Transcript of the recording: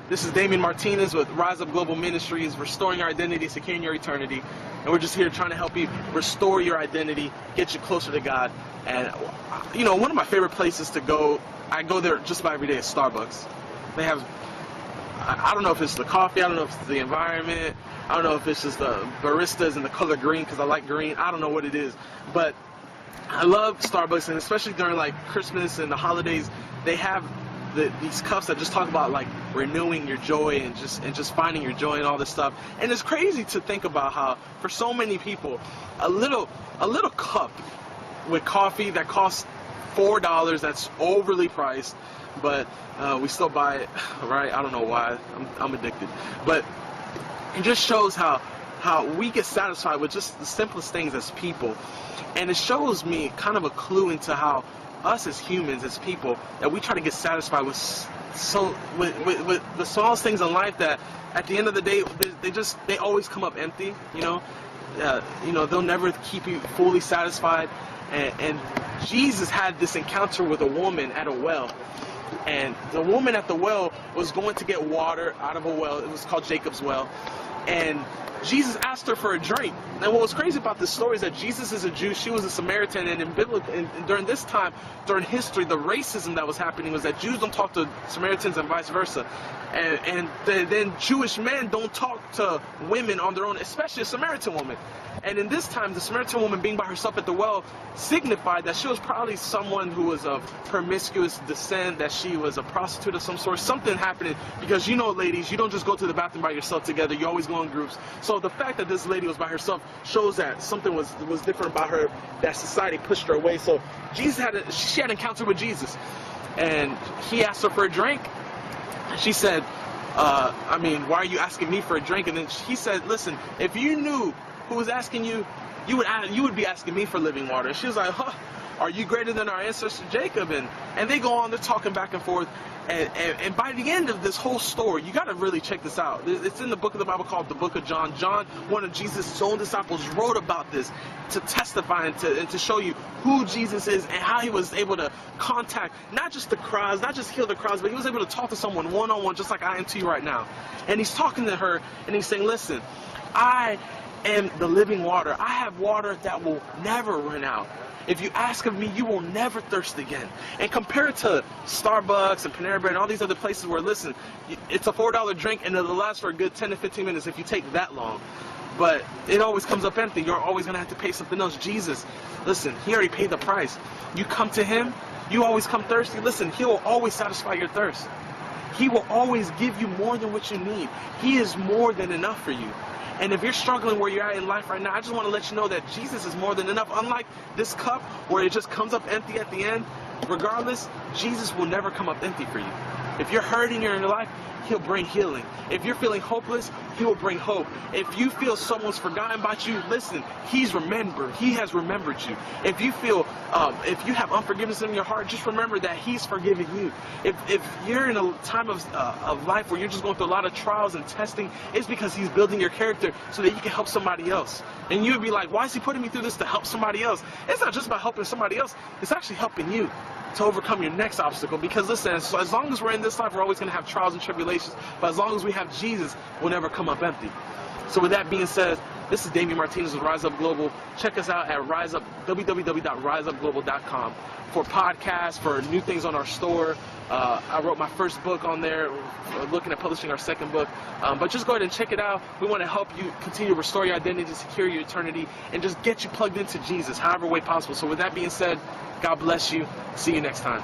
This is Damian Martinez with Rise Up Global Ministries, restoring your identity, securing your eternity. And we're just here trying to help you restore your identity, get you closer to God. And, you know, one of my favorite places to go, I go there just about every day, is Starbucks. They have, I don't know if it's the coffee, I don't know if it's the environment, I don't know if it's just the baristas and the color green because I like green, I don't know what it is. But I love Starbucks, and especially during like Christmas and the holidays, they have these cups that just talk about like renewing your joy and just finding your joy and all this stuff. And it's crazy to think about how for so many people, a little cup with coffee that costs $4, that's overly priced, but we still buy it, right? I don't know why. I'm addicted, but it just shows how we get satisfied with just the simplest things as people. And it shows me kind of a clue into how us as humans, as people, that we try to get satisfied with with the smallest things in life that at the end of the day they always come up empty. You know, they'll never keep you fully satisfied. And Jesus had this encounter with a woman at a well. And the woman at the well was going to get water out of a well. It was called Jacob's well. And Jesus asked her for a drink. And what was crazy about this story is that Jesus is a Jew, she was a Samaritan, and during this time, during history, the racism that was happening was that Jews don't talk to Samaritans and vice versa. And then Jewish men don't talk to women on their own, especially a Samaritan woman. And in this time, the Samaritan woman being by herself at the well signified that she was probably someone who was of promiscuous descent, that she was a prostitute of some sort, something happening, because you know, ladies, you don't just go to the bathroom by yourself together, you always go in groups. So the fact that this lady was by herself shows that something was different about her, that society pushed her away. So she had an encounter with Jesus, and he asked her for a drink. She said, I mean, why are you asking me for a drink? And then he said, listen, if you knew who was asking you, you would be asking me for living water. And she was like, huh, are you greater than our ancestor Jacob? And they go on, they're talking back and forth. And by the end of this whole story, you got to really check this out. It's in the book of the Bible called the book of John. John, one of Jesus' own disciples, wrote about this to testify and to show you who Jesus is and how he was able to contact not just the crowds, not just heal the crowds, but he was able to talk to someone one-on-one just like I am to you right now. And he's talking to her and he's saying, listen, I am the living water. I have water that will never run out. If you ask of me, you will never thirst again. And compared to Starbucks and Panera Bread and all these other places where, listen, it's a $4 drink and it'll last for a good 10 to 15 minutes if you take that long. But it always comes up empty. You're always going to have to pay something else. Jesus, listen, he already paid the price. You come to him, you always come thirsty. Listen, he will always satisfy your thirst. He will always give you more than what you need. He is more than enough for you. And if you're struggling where you're at in life right now, I just want to let you know that Jesus is more than enough. Unlike this cup where it just comes up empty at the end, regardless, Jesus will never come up empty for you. If you're hurting in your life, he'll bring healing. If you're feeling hopeless, he will bring hope. If you feel someone's forgotten about you, listen, he's remembered. He has remembered you. If you feel, if you have unforgiveness in your heart, just remember that he's forgiven you. If you're in a time of life where you're just going through a lot of trials and testing, it's because he's building your character so that you can help somebody else. And you would be like, why is he putting me through this to help somebody else? It's not just about helping somebody else. It's actually helping you to overcome your next obstacle. Because listen, as long as we're in this life, we're always going to have trials and tribulations. But as long as we have Jesus, we'll never come up empty. So with that being said, this is Damian Martinez with Rise Up Global. Check us out at www.riseupglobal.com for podcasts, for new things on our store. I wrote my first book on there. We're looking at publishing our second book. But just go ahead and check it out. We want to help you continue to restore your identity, secure your eternity, and just get you plugged into Jesus, however way possible. So with that being said, God bless you. See you next time.